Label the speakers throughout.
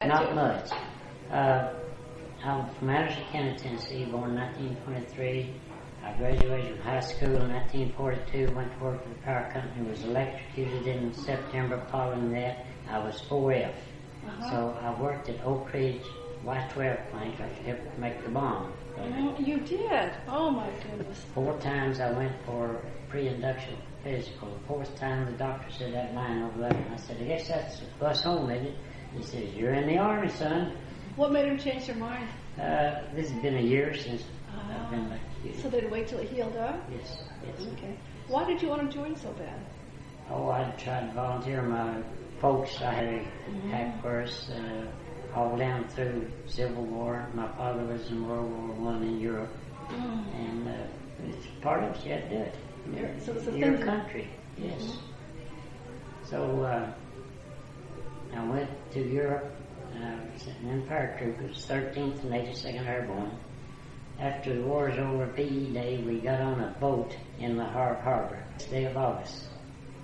Speaker 1: Not much. I'm from Anderson County, Tennessee, born in 1923. I graduated from high school in 1942, went to work for the power company, was electrocuted in September. Following that, I was 4F. So I worked at Oak Ridge Y-12 plant. I helped make the bomb.
Speaker 2: You did? Oh, my goodness.
Speaker 1: 4 times I went for pre-induction physical. The 4th time the doctor said, that line over there. And I said, I guess that's the bus home, isn't it? He says, you're in the Army, son.
Speaker 2: What made him change their mind?
Speaker 1: This has been a year since I've been electrocuted.
Speaker 2: So they'd wait till it healed up?
Speaker 1: Yes.
Speaker 2: Okay. Why did you want to join so bad?
Speaker 1: Oh, I tried to volunteer. My folks, I had Hackworth all down through Civil War. My father was in World War I in Europe. And it's part of it, you had to do it.
Speaker 2: So it's
Speaker 1: your country, yes. So I went to Europe. I was in paratroopers, 13th and 82nd Airborne. After the war was over, PE Day, we got on a boat in the Havre, 6th day of August,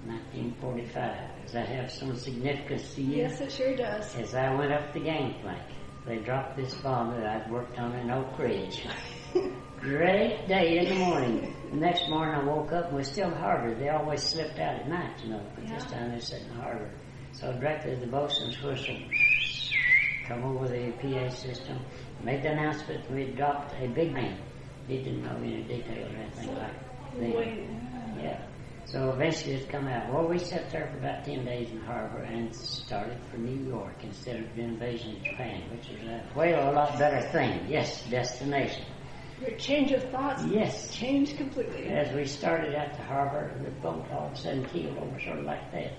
Speaker 1: 1945. Does that have some significance to you?
Speaker 2: Yes, it sure does.
Speaker 1: As I went up the gangplank, they dropped this bomb that I'd worked on in Oak Ridge. Great day in the morning. The next morning I woke up and was still Havre. They always slipped out at night, but this time they sat in Havre. So directly the bosun's whistle, come over the PA system, made the announcement we had dropped a big man. He didn't know any details or anything like that. Yeah. So eventually it's come out. Well, we sat there for about 10 days in Havre and started for New York instead of the invasion of Japan, which was a lot better thing. Yes, destination.
Speaker 2: Your change of thoughts changed completely.
Speaker 1: As we started out to Havre, the boat all of a sudden keeled over sort of like that.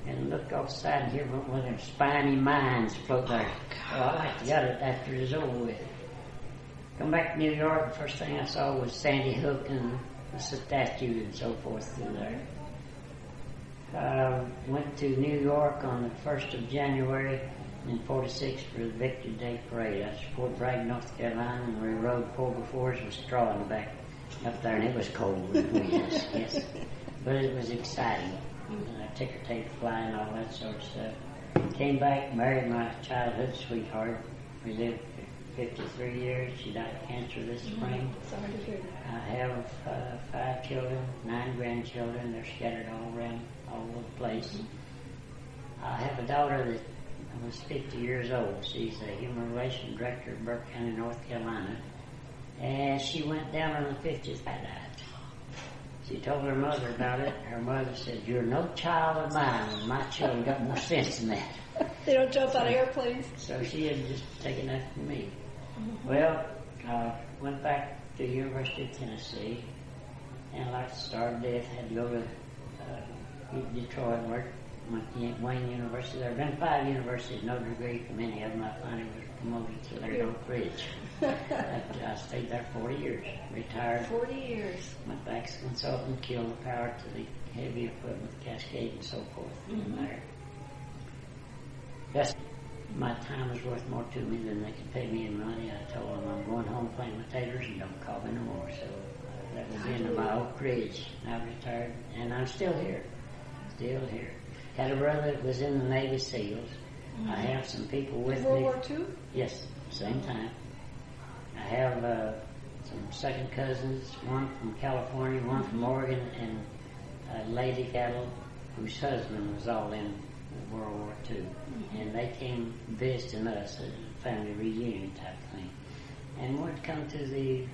Speaker 1: And looked off the side and here one of them spiny mines float there. Oh, I like to get it after it was over with. Come back to New York, the first thing I saw was Sandy Hook and the statue and so forth through there. Went to New York on the 1st of January in 46 for the Victory Day Parade. That's Fort Bragg, North Carolina, and we rode 4x4s with straw in the back up there, and it was cold with winds, yes. But it was exciting. Ticker tape flying, all that sort of stuff. Came back, married my childhood sweetheart. We lived 53 years. She died of cancer this spring.
Speaker 2: Sorry to hear that.
Speaker 1: I have 5 children, 9 grandchildren. They're scattered all around, all over the place. I have a daughter that was 50 years old. She's a human relations director at Burke County, North Carolina. And she went down on the 50th. I died. She told her mother about it. Her mother said, you're no child of mine, and my children got more sense than that.
Speaker 2: They don't jump out of airplanes.
Speaker 1: So she had just taken that from me. Well, I went back to the University of Tennessee, and like started there, had to go to Detroit, went to Wayne University. There have been 5 universities, no degree from any of them. I finally was promoted to there at Oak Ridge. I stayed there 40 years, retired.
Speaker 2: 40 years.
Speaker 1: Went back as a consultant, killed the power to the heavy equipment, Cascade and so forth in there. That's, my time was worth more to me than they could pay me in money. I told them I'm going home playing with taters and don't call me no more. So that was the end of my Oak Ridge. I retired, and I'm still here. Still here. Had a brother that was in the Navy SEALs. I have some people with
Speaker 2: World
Speaker 1: me.
Speaker 2: War II?
Speaker 1: Yes, same time. I have some second cousins, one from California, one from Oregon, and a lady cattle whose husband was all in World War II. And they came visiting us, a family reunion type thing. And would come to the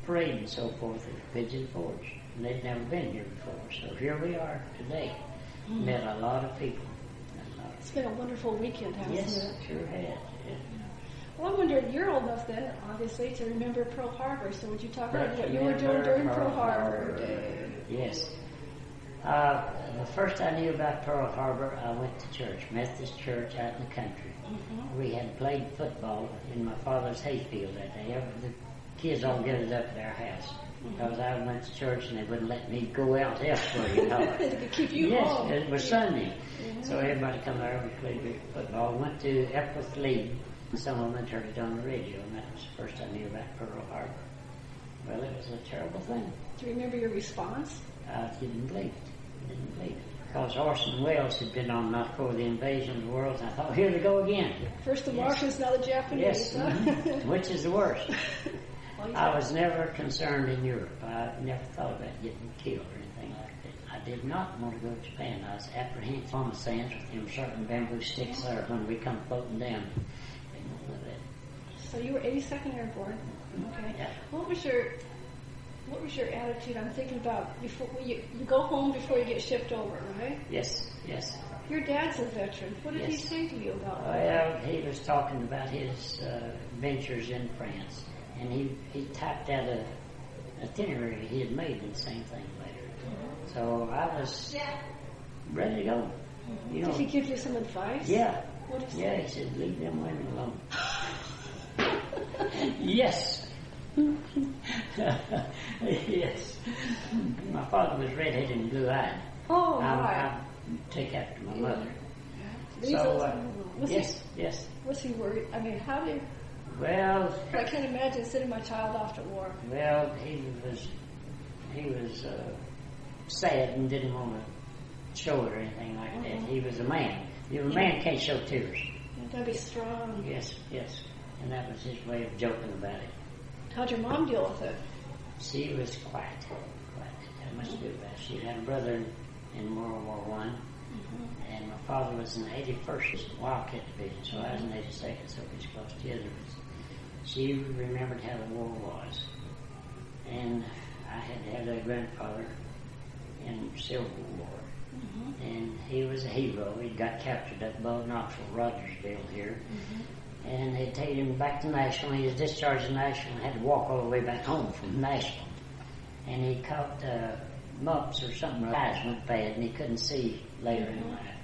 Speaker 1: parade and so forth at Pigeon Forge. And they'd never been here before. So here we are today. Met a lot of people.
Speaker 2: It's been a wonderful weekend, hasn't it?
Speaker 1: Yes, sure has. Yeah.
Speaker 2: Well, I wonder, you're old enough then, obviously, to remember Pearl Harbor. So would you talk about what you were doing during Pearl Harbor Day?
Speaker 1: Yes. The first I knew about Pearl Harbor, I went to church, Methodist church out in the country. We had played football in my father's hayfield that day. The kids all gathered up at our house. Because I went to church and they wouldn't let me go out elsewhere,
Speaker 2: They could keep you home.
Speaker 1: Yes, it was Sunday. So everybody come there, we played football. Went to Airborne League. Some of them had heard it on the radio, and that was the first I knew about Pearl Harbor. Well, it was a terrible thing.
Speaker 2: Do you remember your response?
Speaker 1: I didn't believe it. because Orson Welles had been on Not For the Invasion of the World, and I thought, here they go again.
Speaker 2: First the Martians, now the Japanese.
Speaker 1: Yes,
Speaker 2: huh?
Speaker 1: Which is the worst?
Speaker 2: Well,
Speaker 1: I was never concerned in Europe. I never thought about getting killed or anything like that. I did not want to go to Japan. I was apprehensive on the sands with them certain bamboo sticks there when we come floating down. Didn't want that.
Speaker 2: So you were 82nd Airborne. Okay.
Speaker 1: Yeah.
Speaker 2: What was your attitude? I'm thinking about before you go home before you get shipped over, right?
Speaker 1: Yes, yes.
Speaker 2: Your dad's a veteran. What did he
Speaker 1: Yes.
Speaker 2: say to you about that?
Speaker 1: Well, he was talking about his ventures in France, and he typed out a itinerary he had made and the same thing later. So I was ready to go. You know,
Speaker 2: Did he give you some advice?
Speaker 1: yeah.
Speaker 2: What did he
Speaker 1: Yeah,
Speaker 2: say?
Speaker 1: he said, leave them women alone. Yes. Yes. My father was redheaded and blue-eyed.
Speaker 2: Oh,
Speaker 1: I
Speaker 2: right.
Speaker 1: take after my mother.
Speaker 2: These
Speaker 1: So,
Speaker 2: are- was
Speaker 1: yes, yes.
Speaker 2: Was he worried? I mean, how did...
Speaker 1: Well,
Speaker 2: I can't imagine sending my child off to war.
Speaker 1: well, he was sad and didn't want to show it or anything like that. He was a man. A man can't show tears.
Speaker 2: You gotta be strong.
Speaker 1: Yes, yes. And that was his way of joking about it.
Speaker 2: How'd your mom deal with it?
Speaker 1: She was quiet. That much to do about it. She had a brother in World War One, and my father was in the 81st Wildcat Division, so I was in the 82nd, so we was close together. She remembered how the war was, and I had to have that grandfather in Civil War, and he was a hero. He got captured up above Knoxville, Rogersville here, and they taken him back to Nashville. He was discharged in Nashville and had to walk all the way back home from Nashville. And he caught mumps or something. His eyes went bad and he couldn't see later in life.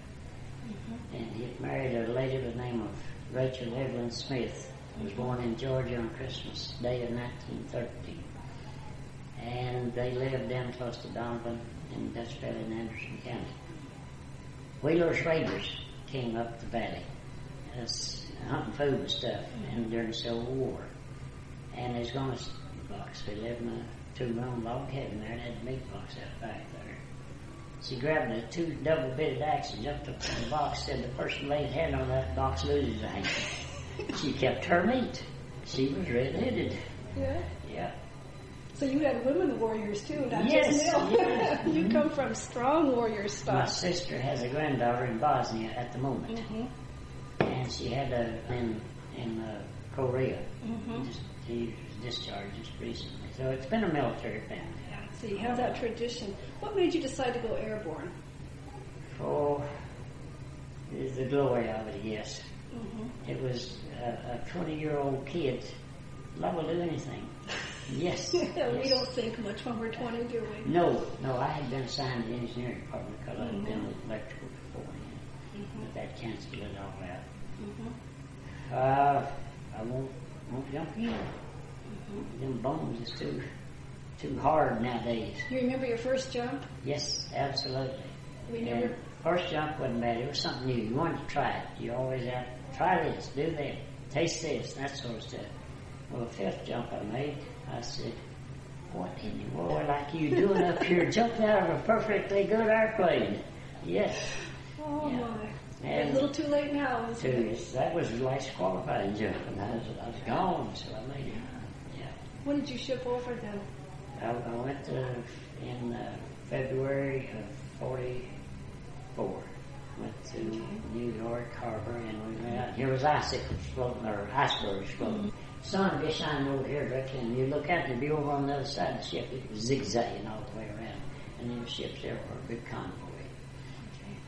Speaker 1: And he had married a lady by the name of Rachel Evelyn Smith, who was born in Georgia on Christmas Day of 1913. And they lived down close to Donovan in Dutch Valley in Anderson County. Wheeler's Raiders came up the valley. Hunting food and stuff, and during the Civil War. And there's going to box. They lived in a 2-room log cabin there and had a meat box out back there. She grabbed a 2 double-bitted axe and jumped up on the box, said the person laid hand on that box loses a hand. She kept her meat. She was red-headed.
Speaker 2: Yeah?
Speaker 1: Yeah.
Speaker 2: So you had women warriors too, not
Speaker 1: Yes,
Speaker 2: just male.
Speaker 1: yes.
Speaker 2: You come from strong warrior
Speaker 1: My
Speaker 2: stuff.
Speaker 1: sister has a granddaughter in Bosnia at the moment. And she had in Korea. He was discharged just recently. So it's been a military family.
Speaker 2: So you have that tradition. What made you decide to go airborne?
Speaker 1: Oh, is the glory of it, yes. It was a 20-year-old kid. Love will do anything. Yes.
Speaker 2: We
Speaker 1: yes.
Speaker 2: don't think much when we're 20, do we?
Speaker 1: No, I had been assigned to the engineering department because I had been with electrical beforehand. But that canceled it all out. I won't jump in. Them bones is too hard nowadays.
Speaker 2: You remember your first jump?
Speaker 1: Yes, absolutely.
Speaker 2: Remember?
Speaker 1: And first jump wasn't bad. It was something new. You wanted to try it. You always have try this, do that, taste this, that sort of stuff. Well, the 5th jump I made, I said, what in the world like you doing up here jumping out of a perfectly good airplane? Yes.
Speaker 2: Oh
Speaker 1: Yeah.
Speaker 2: my.
Speaker 1: And
Speaker 2: a little too late now. Isn't it?
Speaker 1: that was the last qualifying jump, and I was gone, so I made it. Yeah.
Speaker 2: When did you ship over then?
Speaker 1: I went in February of 44. Went to New York Harbor, and we went out. Here was icicles floating, or icebergs floating. Sun would be shining over here directly, and you look out and it'd be over on the other side of the ship. It was zigzagging all the way around, and then the ships there were a big convoy.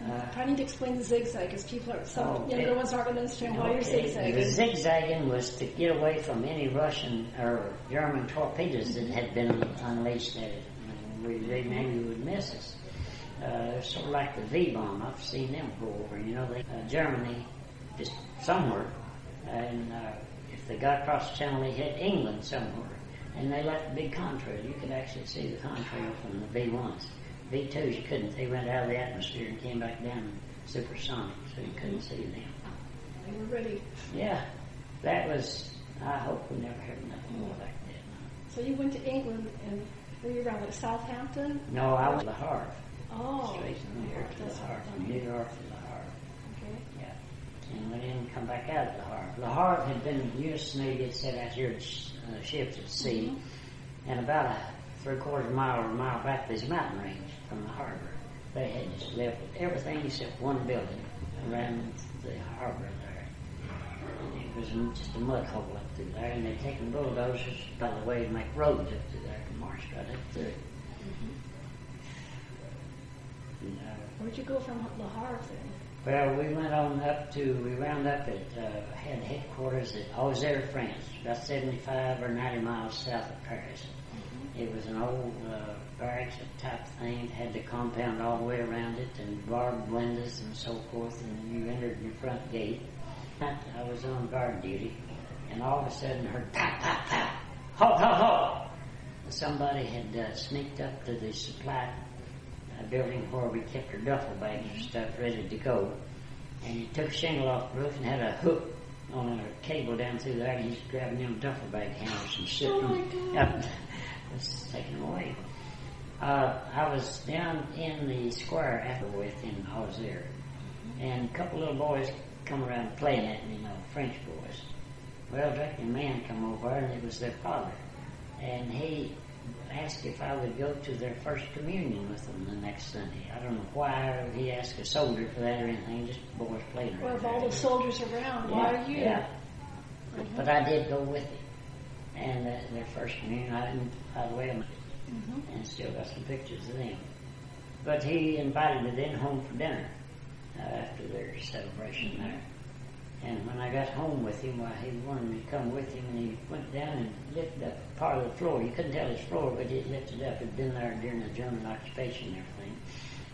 Speaker 2: I need to explain the zigzag, because some younger ones aren't going to understand why you're zigzagging.
Speaker 1: The zigzagging was to get away from any Russian or German torpedoes that had been unleashed at it. They maybe would miss us. It's sort of like the V-bomb. I've seen them go over. Germany, just somewhere, and if they got across the channel, they hit England somewhere, and they left a big contrail. You could actually see the contrail from the V-1s. V-2s you couldn't. They went out of the atmosphere and came back down supersonic, so you couldn't see them.
Speaker 2: They were ready.
Speaker 1: Yeah, that was. I hope we never heard nothing more like that.
Speaker 2: So you went to England, and were you around like Southampton?
Speaker 1: No, I went to Havre.
Speaker 2: Oh.
Speaker 1: Straight from here to the Havre, from New York to the Havre.
Speaker 2: Okay.
Speaker 1: Yeah. And we didn't come back out of the Havre. The Havre had been, U.S. Navy had set out here ships at sea, and about a 3/4 mile or a mile back there's a mountain range from the harbor. They had just left everything except one building around the harbor there. And it was just a mud hole up through there, and they'd taken bulldozers, by the way, to make roads up through there to march right up through it.
Speaker 2: Where'd you go from the Havre then?
Speaker 1: Well, we went on up to, we wound up at, had headquarters at Auxerre, France, about 75 or 90 miles south of Paris. It was an old barracks type thing. It had the compound all the way around it and barbed windows and so forth, and you entered your front gate. I was on guard duty, and all of a sudden heard pop, pop, pop, ho, ho, ho. Somebody had sneaked up to the supply building where we kept our duffel bags and stuff ready to go, and he took a shingle off the roof and had a hook on a cable down through there, and he's grabbing them duffel bag handles and shifting them up. Was taken away. I was down in the square afterwards in Auxerre, and a couple little boys come around playing at me, French boys. Well, directly a man come over, and it was their father, and he asked if I would go to their first communion with them the next Sunday. I don't know why he asked a soldier for that or anything, just boys playing around.
Speaker 2: Well, if all the soldiers around, why are you?
Speaker 1: Yeah. But I did go with him. And their first communion, I didn't, by the way, and still got some pictures of them. But he invited me then home for dinner after their celebration there. And when I got home with him, he wanted me to come with him, and he went down and lifted up part of the floor. You couldn't tell his floor, but he lifted up. It had been there during the German occupation and everything.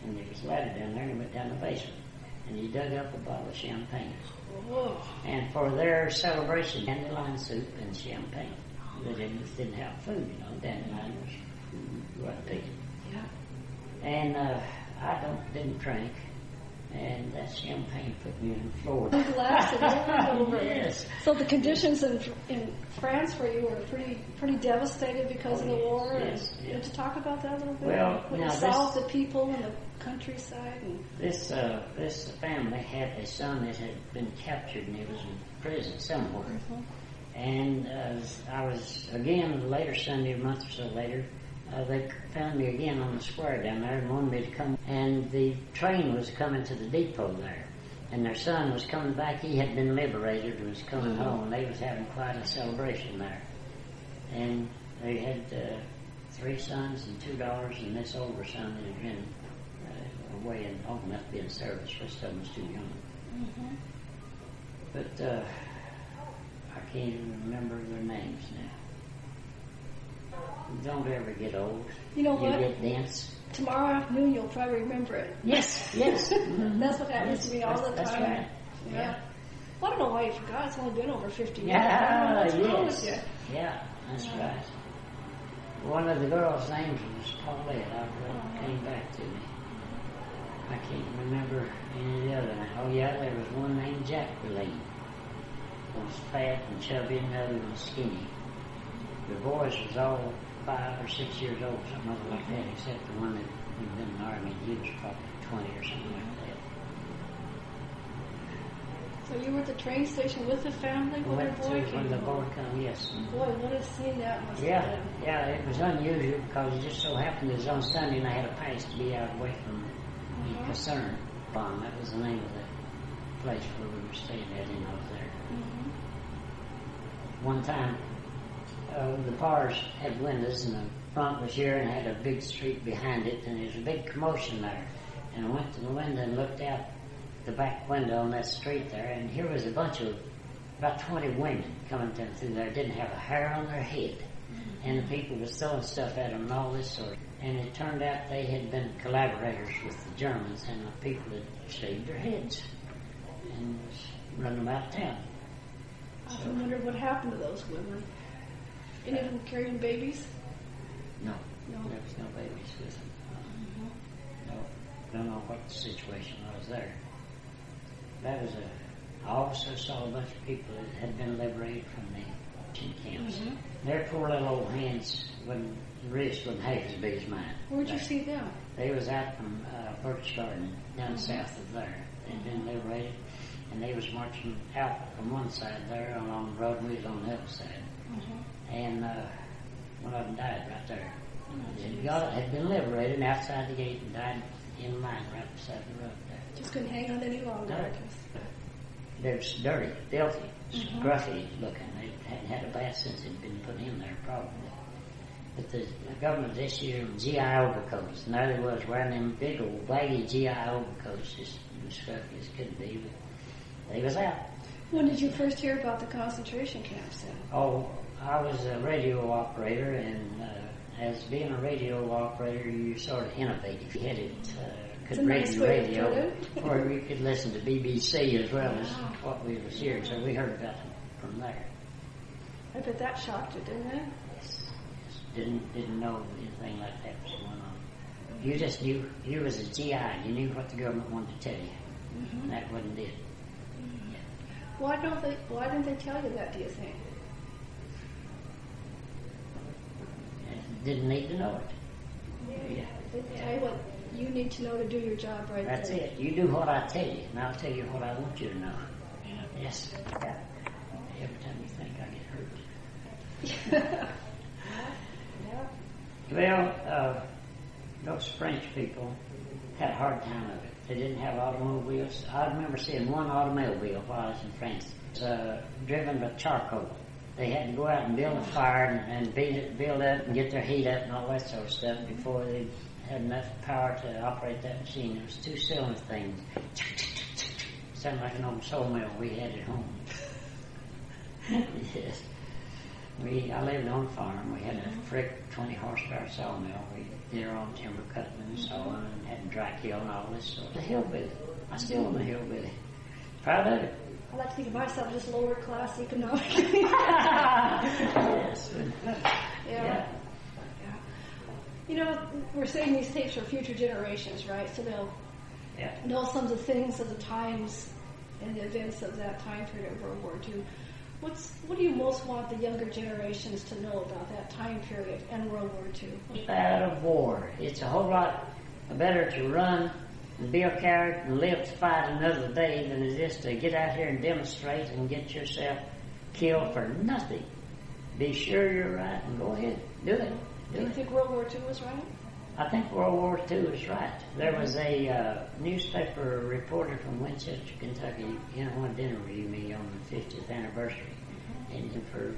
Speaker 1: And there was a ladder down there, and he went down the basement. And he dug up a bottle of champagne.
Speaker 2: Whoa. And
Speaker 1: for their celebration, dandelion soup and champagne. They didn't have food, dandelion was what they did.
Speaker 2: Yeah.
Speaker 1: And I didn't drink, and that champagne put me on the floor.
Speaker 2: I'm glad it was over.
Speaker 1: Yes.
Speaker 2: So the conditions in France for you were pretty devastated because of the war.
Speaker 1: Yes.
Speaker 2: Did you talk about that a little bit?
Speaker 1: Well,
Speaker 2: when you saw the people in the countryside. And
Speaker 1: this family had a son that had been captured, and he was in prison somewhere. And I was, again, later Sunday, a month or so later, they found me again on the square down there and wanted me to come. And the train was coming to the depot there. And their son was coming back. He had been liberated and was coming home. And they was having quite a celebration there. And they had 3 sons and 2 daughters, and this older son that had been away and old enough to be in service. The rest of them was too young. But I can't even remember their names now. Don't ever get old.
Speaker 2: You know what?
Speaker 1: You get dense.
Speaker 2: Tomorrow afternoon you'll probably remember it.
Speaker 1: Yes.
Speaker 2: That's what happens to me all the time.
Speaker 1: That's right.
Speaker 2: Yeah. Well, I don't know why you forgot. It's only been over 50 years.
Speaker 1: Yeah,
Speaker 2: what's wrong with you?
Speaker 1: Yeah, that's right. One of the girls' names was Paulette. Came back to me. I can't remember any of the other names. Oh yeah, there was one named Jacqueline. One was fat and chubby, and the other was skinny. The boys was all 5 or 6 years old, something like that, except the one that had been in the army. He was probably 20 or something like that.
Speaker 2: So you were at the train station with the family when
Speaker 1: the boy came, yes.
Speaker 2: Boy, what a scene that must have been.
Speaker 1: Yeah, it was unusual because it just so happened it was on Sunday and I had a pass to be out away from the concern bomb. That was the name of the place where we were staying at in there. One time, the cars had windows and the front was here and had a big street behind it, and there was a big commotion there. And I went to the window and looked out the back window on that street there, and here was a bunch of about 20 women coming down through there, didn't have a hair on their head. And the people was throwing stuff at them and all this sort. And it turned out they had been collaborators with the Germans, and the people had shaved their heads and was running them out of town.
Speaker 2: I often wonder what happened to those women. Any of them carrying babies?
Speaker 1: No, there was no babies with them. No, don't know what the situation was there. That was I also saw a bunch of people that had been liberated from the camps. Their poor little old hands wrists wouldn't half as big as mine.
Speaker 2: Where'd you see them?
Speaker 1: They was out from Birch Garden, down south of there. They'd been liberated, and they was marching out from one side there along the road, and we was on the other side. And one of them died right there. Had been liberated and outside the gate and died in the mine right beside the road there.
Speaker 2: Just couldn't hang on any longer.
Speaker 1: No. They're dirty, filthy, scruffy looking. They hadn't had a bath since it'd been put in there, probably. But the government issued GI overcoats, and there they was wearing them big old baggy GI overcoats, just as scruffy as could be. But they was out.
Speaker 2: When did you first hear about the concentration camps then?
Speaker 1: Oh, I was a radio operator, and as being a radio operator, you sort of innovative. You had it, could read the radio, or we could listen to BBC as well as what we was hearing. So we heard about them from there.
Speaker 2: I bet that shocked you, didn't it?
Speaker 1: Yes. Didn't know anything like that was going on. You just knew, you was a GI, you knew what the government wanted to tell you. And that wasn't it. Yeah.
Speaker 2: Why didn't they tell you that, do you think?
Speaker 1: Didn't need to know it. Yeah.
Speaker 2: They tell you what you need to know to do your job right
Speaker 1: That's
Speaker 2: there.
Speaker 1: it. You do what I tell you, and I'll tell you what I want you to know. Yes. Yeah. Every time you think I get hurt. Well, those French people had a hard time of it. They didn't have automobiles. I remember seeing one automobile while I was in France. It was driven by charcoal. They had to go out and build a fire and build up and get their heat up and all that sort of stuff before they had enough power to operate that machine. It was 2-cylinder things. Sounded like an old sawmill we had at home. Yes. I lived on a farm. We had a frick 20 horsepower sawmill. We did our own timber cutting and sawing and had a dry kiln and all this sort of hillbilly. I still am a hillbilly. Proud of it.
Speaker 2: I like to think of myself as lower class economically.
Speaker 1: Yes. Yeah.
Speaker 2: You know, we're saying these tapes are future generations, right? So they'll know some of the things of the times and the events of that time period of World War II. What do you most want the younger generations to know about that time period and World War II?
Speaker 1: Out of war. It's a whole lot better to run and be a coward and live to fight another day than it is to get out here and demonstrate and get yourself killed for nothing. Be sure you're right and go ahead. Do it.
Speaker 2: Do you think World War II was right?
Speaker 1: I think World War II is right. There was a newspaper reporter from Winchester, Kentucky, wanted to interview me on the 50th anniversary and for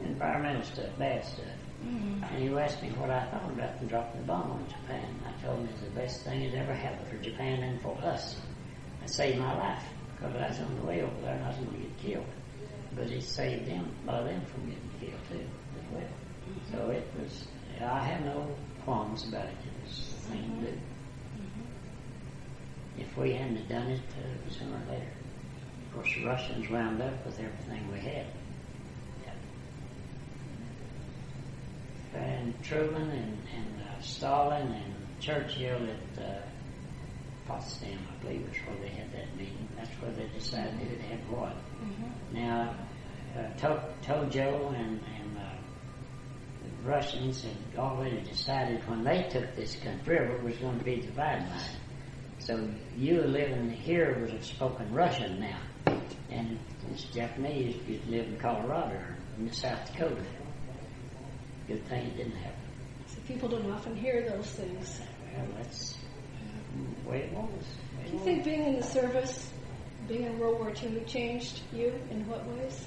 Speaker 1: environmental stuff, bad stuff. And he asked me what I thought about them dropping the bomb on Japan. I told him it's the best thing that ever happened for Japan and for us. It saved my life because I was on the way over there and I was going to get killed. But it saved them, a lot of them from getting killed too as well. So it was, I have no qualms about it. It was the thing to do. If we hadn't have done it, sooner or later. Of course, the Russians wound up with everything we had. And Truman and Stalin and Churchill at Potsdam, I believe, was where they had that meeting. That's where they decided who had what. Now, Tojo and the Russians had already decided when they took this country, it was going to be divided line. So you living here would have spoken Russian now, and it's Japanese. You live in Colorado or in South Dakota. Good thing it didn't happen.
Speaker 2: So people don't often hear those things.
Speaker 1: Well, that's the way it was.
Speaker 2: Do you think being in the service, being in World War II, changed you in what ways?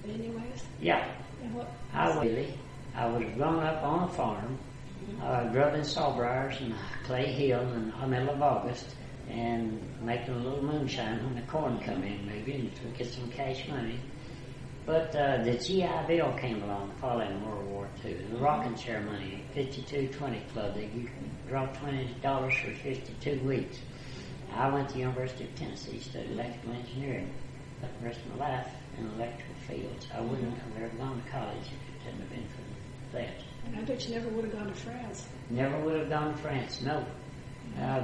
Speaker 2: In any ways?
Speaker 1: Yeah.
Speaker 2: In what?
Speaker 1: I was grown up on a farm. Grew up in Sawbriars and Clay Hill in the middle of August, and making a little moonshine when the corn come in, maybe, and to get some cash money. But the GI Bill came along following World War II. The rocking chair money, 5220 Club, you can drop $20 for 52 weeks. I went to the University of Tennessee, studied electrical engineering. Spent the rest of my life in electrical fields. I wouldn't have ever gone to college if it hadn't have been for that.
Speaker 2: And I bet you never would have gone to France.
Speaker 1: Never would have gone to France, no.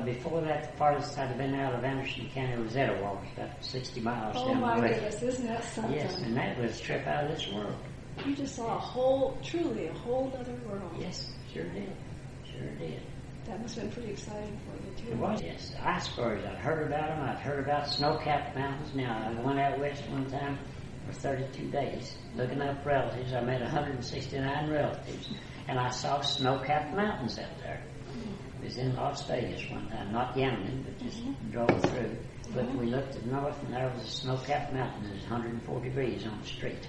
Speaker 1: Before that, the farthest I'd have been out of Anderson County was Etowah, about 60 miles down the way.
Speaker 2: Oh my goodness, isn't that something?
Speaker 1: Yes, and that was a trip out of this world.
Speaker 2: You just saw truly a whole other world.
Speaker 1: Yes, sure did. Sure did.
Speaker 2: That must have been pretty exciting for you, too.
Speaker 1: It was, yes. Icebergs, I'd heard about them. I'd heard about snow-capped mountains. Now, I went out west one time for 32 days looking up relatives. I met 169 relatives, and I saw snow-capped mountains out there. It was in Las Vegas one time, not gambling, but just drove through. But we looked at north, and there was a snow-capped mountain. It was 104 degrees on the street.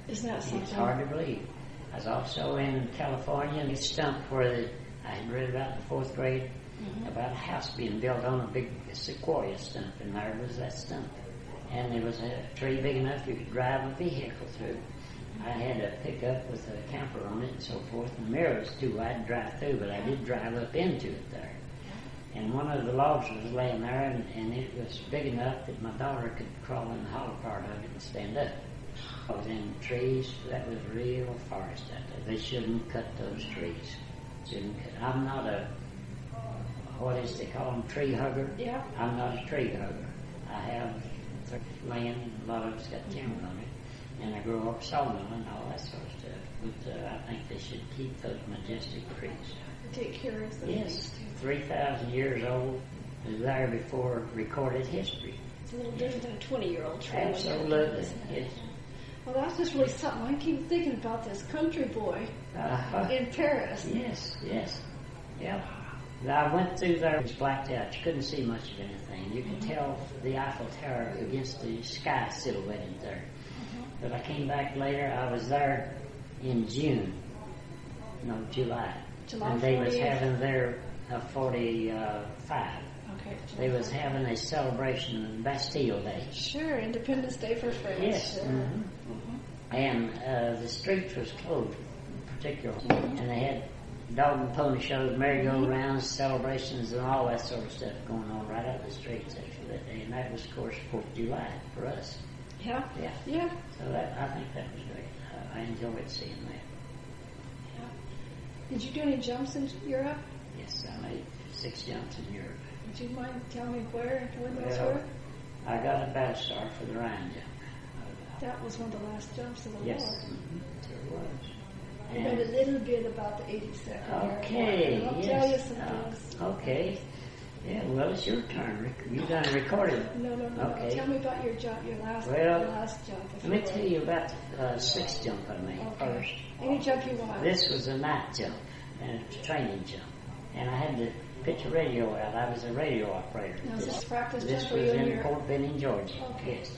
Speaker 2: Isn't that something?
Speaker 1: It's hard to believe. I was also in California, and a stump where I had read about in the 4th grade about a house being built on a big sequoia stump, and there was that stump. And there was a tree big enough you could drive a vehicle through. I had a pickup with a camper on it and so forth, and the mirror was too wide to drive through, but I did drive up into it there. And one of the logs was laying there, and it was big enough that my daughter could crawl in the hollow part of it and stand up. I was in trees. That was real forest out there. They shouldn't cut those trees. I'm not a, what is they call them, tree hugger?
Speaker 2: Yeah.
Speaker 1: I'm not a tree hugger. I have land, and a lot of it's got timber on it, and I grew up sawmill and all that sort of stuff. But I think they should keep those majestic trees.
Speaker 2: Take care of them.
Speaker 1: Yes, 3,000 years old, was there before recorded history.
Speaker 2: It's a little different than a 20-year-old tree.
Speaker 1: Absolutely, yes.
Speaker 2: Well, that's just really something. I keep thinking about this country boy in Paris.
Speaker 1: Yes. Yeah. I went through there. It was blacked out. You couldn't see much of anything. You could tell the Eiffel Tower against the sky silhouetted there. But I came back later. I was there in July. And they was having their 45.
Speaker 2: Okay.
Speaker 1: They was having a celebration of Bastille Day.
Speaker 2: Sure, Independence Day for France.
Speaker 1: Yes.
Speaker 2: Sure.
Speaker 1: And the streets was closed, particularly, and they had dog and pony shows, merry-go-rounds, celebrations, and all that sort of stuff going on right out the streets actually that day. And that was, of course, 4th of July for us.
Speaker 2: Yeah.
Speaker 1: So I think that was great. I enjoyed seeing that.
Speaker 2: Did you do any jumps in Europe?
Speaker 1: Yes, I made 6 jumps in Europe.
Speaker 2: Would you mind telling me where those were?
Speaker 1: I got a battle star for the Rhine jump.
Speaker 2: That was one of the last jumps of the war.
Speaker 1: Yes, sure was.
Speaker 2: I read a little bit about the 82nd.
Speaker 1: Okay,
Speaker 2: I'll tell you some things.
Speaker 1: Okay. Yeah, well, it's your turn. You done recorded.
Speaker 2: No.
Speaker 1: Okay.
Speaker 2: Tell me about your jump, your last jump.
Speaker 1: Let me tell you about the 6th jump I made first.
Speaker 2: Any jump you want.
Speaker 1: This was a night jump, and it was a training jump. And I had to pitch a radio out. I was a radio operator.
Speaker 2: Now, is this practice
Speaker 1: This
Speaker 2: jump
Speaker 1: was in Fort Benning, Georgia.
Speaker 2: Okay.
Speaker 1: Yes.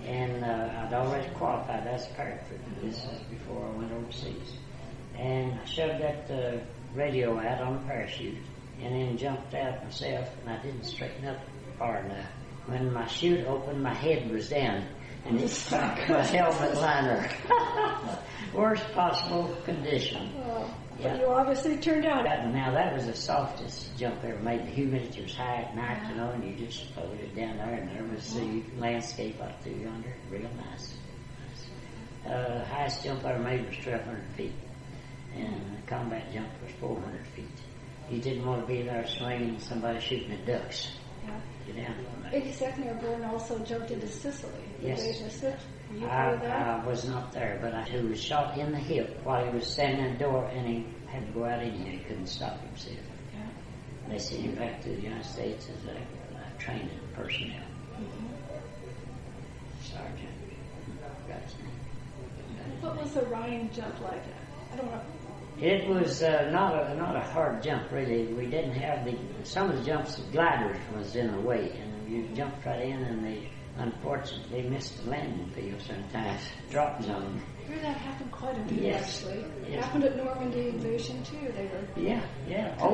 Speaker 1: And I'd already qualified as a paratrooper. This was before I went overseas. And I shoved that radio out on a parachute and then jumped out myself, and I didn't straighten up far enough. When my chute opened, my head was down, and it struck my helmet liner. Worst possible condition.
Speaker 2: But you obviously turned out.
Speaker 1: Now, that was the softest jump I ever made. The humidity was high at night, and you just floated down there, and there was the landscape up through yonder. Real nice. The highest jump I ever made was 1,200 feet, and the combat jump was 400 feet. You didn't want to be there swinging somebody shooting at ducks. Get down from there.
Speaker 2: 82nd Airborne also jumped into Sicily.
Speaker 1: Yes.
Speaker 2: Were you part of that?
Speaker 1: I was not there, but he was shot in the hip while he was standing in the door, and he had to go out anyhow. He couldn't stop himself. They sent him back to the United States as a training personnel. Sergeant. Got his name.
Speaker 2: What was the Rhine jump like? I don't know.
Speaker 1: It was not a hard jump, really. We didn't have some of the jumps, the gliders was in the way, and you jumped right in, and they unfortunately missed the landing field sometimes, drop zone.
Speaker 2: I hear that happened quite a bit, actually. It
Speaker 1: Yes.
Speaker 2: happened at Normandy invasion, too. They were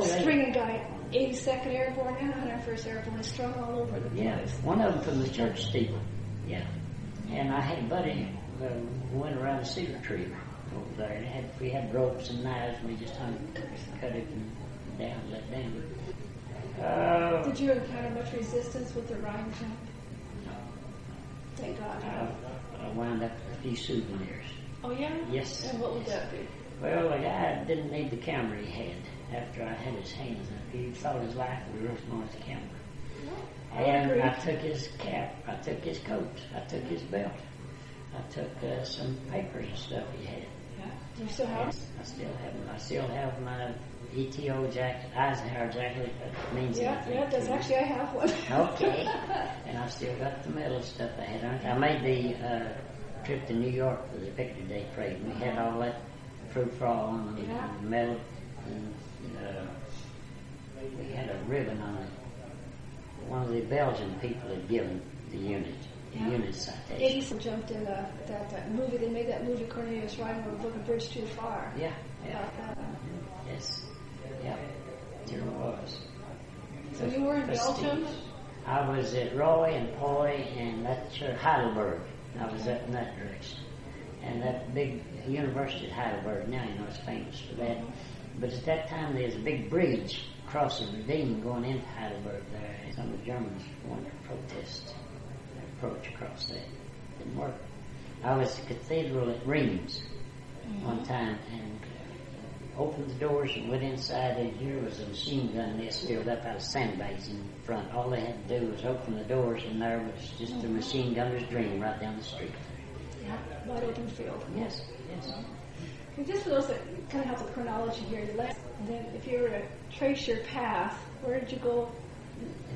Speaker 2: stringing guy, 82nd Airborne and 101st Airborne, strung all over the place.
Speaker 1: Yeah, one of them from the church steeple. Yeah. And I had a buddy who went around the cedar tree over there, and we had ropes and knives, and we just cut it and let down.
Speaker 2: Did you encounter much resistance with the Rhine jump?
Speaker 1: No.
Speaker 2: Thank God.
Speaker 1: I wound up with a few souvenirs.
Speaker 2: Oh, yeah?
Speaker 1: Yes.
Speaker 2: And what would that be?
Speaker 1: Well, the guy didn't need the camera he had after I had his hands up. He thought his life was worth more than the camera. And I took his cap, I took his coat, I took his belt. I took some papers and stuff he had.
Speaker 2: Yeah. Do you still have?
Speaker 1: Yes, I still have them. I still have my ETO jacket, Eisenhower jacket. That means anything.
Speaker 2: Yeah, it does. Actually, I have one.
Speaker 1: Okay. And I've still got the medal stuff I had on it. I made the trip to New York for the Victory Day parade. We had all that proof on the medal, and we had a ribbon on it. One of the Belgian people had given the unit. Unit citation.
Speaker 2: Edison jumped in that movie. They made that movie, Cornelius Ryan, where Book of Bridge Too Far.
Speaker 1: Yeah. Yes. Yep. There was.
Speaker 2: So you were in Belgium?
Speaker 1: I was at Roy and Poy and that church, Heidelberg. I was up in that direction. And that big university at Heidelberg, now you know it's famous for that. But at that time there was a big bridge across the ravine going into Heidelberg there. And some of the Germans wanted to protest. Approach across that. Didn't work. I was at the cathedral at Reims one time and opened the doors and went inside, and here was a machine gun nest filled up out of sandbags in front. All they had to do was open the doors, and there was just a machine gunner's dream right down the street.
Speaker 2: Yeah, wide open field.
Speaker 1: Yes.
Speaker 2: Well, just for those that kind of have the chronology here, and then if you were to trace your path, where did you go?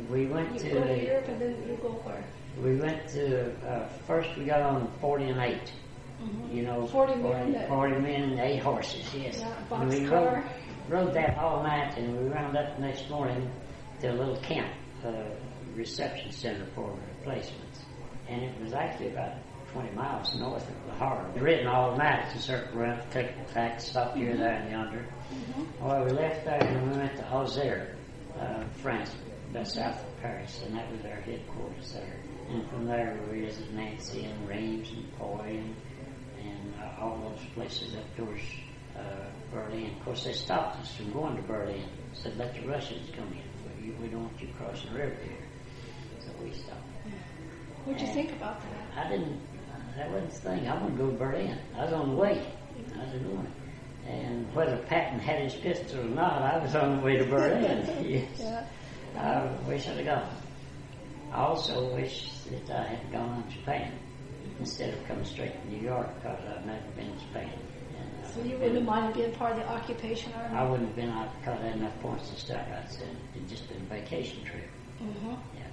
Speaker 1: We went
Speaker 2: to go to Europe, and then you go where?
Speaker 1: We went to, first we got on 40 and 8. You know,
Speaker 2: 40
Speaker 1: men and 8 horses, yes.
Speaker 2: Yeah,
Speaker 1: and we
Speaker 2: boxcar.
Speaker 1: rode that all night, and we rounded up the next morning to a little camp, reception center for replacements. And it was actually about 20 miles north of the Havre. Ridden all night to circle around, take the facts, stop here, there, and yonder. Well, we left there and we went to Auxerre, France, just south of Paris, and that was our headquarters there. And from there we visited Nancy and Reims and Poy and all those places up towards Berlin. Of course, they stopped us from going to Berlin. Said, let the Russians come in. We don't want you crossing the river here. So we stopped.
Speaker 2: What did you think about that?
Speaker 1: I didn't, that wasn't the thing. I wanted to go to Berlin. I was on the way. I was doing it. And whether Patton had his pistol or not, I was on the way to Berlin. Yes.
Speaker 2: Yeah.
Speaker 1: I wish I'd have gone. I also wish that I had gone to Japan instead of coming straight to New York, because I've never been to Japan. And,
Speaker 2: so you wouldn't have minded being part of the occupation army?
Speaker 1: I wouldn't have been, because I had enough points to start. I said it'd just been a vacation trip. Yeah.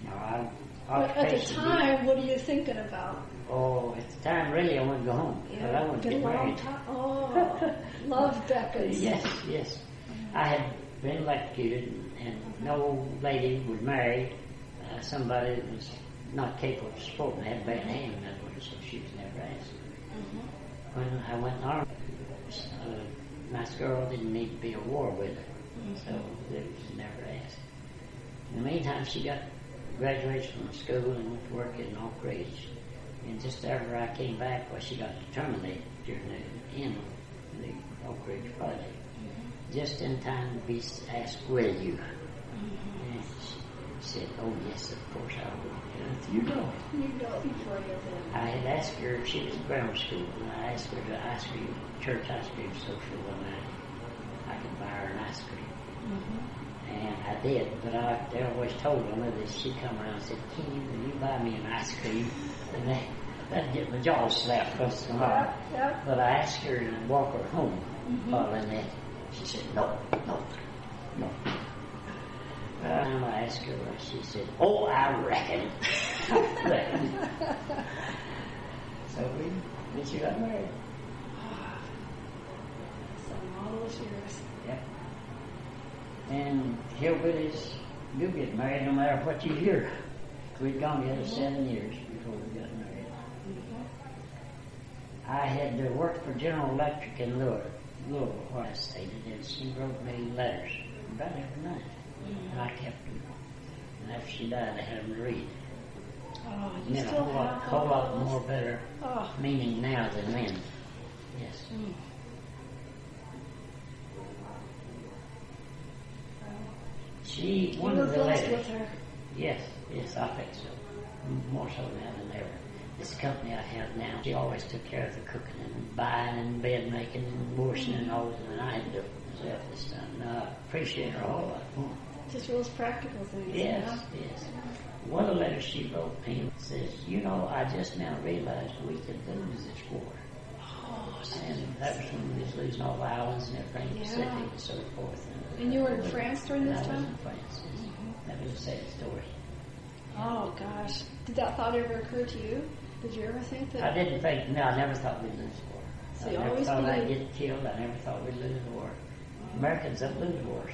Speaker 1: No,
Speaker 2: but at the time, what are you thinking about?
Speaker 1: Oh, at the time, really, I wanted to go home.
Speaker 2: Yeah,
Speaker 1: but I wanted to get married.
Speaker 2: Oh, love Becca's.
Speaker 1: Yes. I had been electrocuted, and no lady would marry somebody that was not capable of supporting, had a bad hand, in other words, so she was never asked. When I went in the army, a nice girl didn't need to be at war with her, so it was never asked. In the meantime, she got graduated from school and went to work in Oak Ridge. And just after I came back, she got terminated during the end of the Oak Ridge project. Just in time to be asked, will you? And she said, oh yes, of course I will. You go. I had asked her if she was in grammar school, and I asked her to ice cream, church ice cream social one night. I could buy her an ice cream. And I did, but they always told her that she'd come around and said, Kenny, will you buy me an ice cream? And that'd get my jaw slapped once in a while. But I asked her to walk her home following that. She said, no. And I asked her, she said, oh, I reckon. So then she got married.
Speaker 2: So all those years.
Speaker 1: Yeah. And hillbillies do get married no matter what you hear. We'd gone together 7 years before we got married. I had worked for General Electric in Louisville, where I stayed, and she wrote me letters about every night. And I kept them. And after she died, I had them to read.
Speaker 2: Oh,
Speaker 1: it meant a whole lot more better meaning now than then. Yes. She, one of the letters.
Speaker 2: With her.
Speaker 1: Yes, I think so. More so now than ever. This company I have now, she always took care of the cooking and buying and bed making and washing and all that, and I had to do it myself this time. And I appreciate her a whole lot more.
Speaker 2: Just those practical things.
Speaker 1: Yes,
Speaker 2: you know?
Speaker 1: yes. One of the letters she wrote him says, I just now realized we could lose this war. And that was when we was losing all the islands and everything, Pacific and so forth.
Speaker 2: And you were in France during this time?
Speaker 1: I was in France. That was a sad story.
Speaker 2: Oh, gosh. Did that thought ever occur to you? Did you ever think that?
Speaker 1: I didn't think, no, I never thought we'd lose the war.
Speaker 2: So
Speaker 1: I never thought I'd get killed. I never thought we'd lose the war. Americans don't lose wars.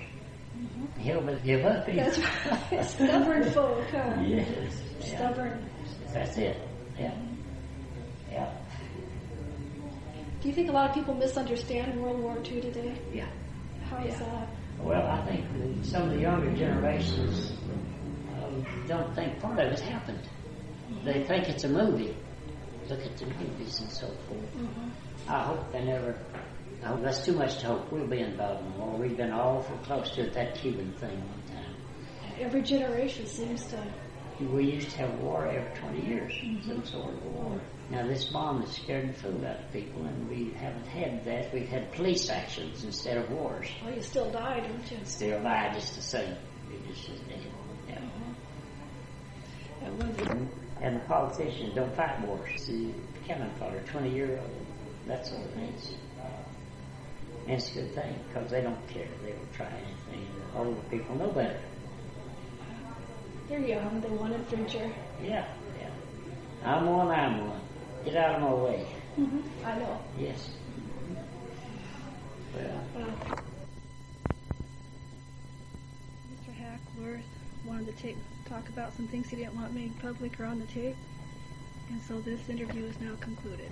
Speaker 1: He'll give up.
Speaker 2: That's right. Stubborn folk, huh?
Speaker 1: Yes.
Speaker 2: Stubborn.
Speaker 1: That's it. Yeah. Yeah.
Speaker 2: Do you think a lot of people misunderstand World War II today?
Speaker 1: Yeah.
Speaker 2: How is that?
Speaker 1: Well, I think some of the younger generations don't think part of it happened. They think it's a movie. Look at the movies and so forth. I hope they never... Oh, that's too much to hope. We'll be involved in war. We've been awful close to it, that Cuban thing one time.
Speaker 2: Every generation seems to...
Speaker 1: We used to have war every 20 years, some sort of war. Now, this bomb has scared the fool out of people, and we haven't had that. We've had police actions instead of wars.
Speaker 2: Well, you still died, didn't you?
Speaker 1: Still died, just the same. You're just as dead. Yeah. And the politicians don't fight wars. See, cannon fodder, 20-year-old, that sort of things. And it's a good thing, because they don't care. They will try anything. Older people know better.
Speaker 2: They're young. They want adventure.
Speaker 1: Yeah. I'm one. Get out of my way.
Speaker 2: I know.
Speaker 1: Yes. Well.
Speaker 2: Mr. Hackworth wanted to talk about some things he didn't want made public or on the tape. And so this interview is now concluded.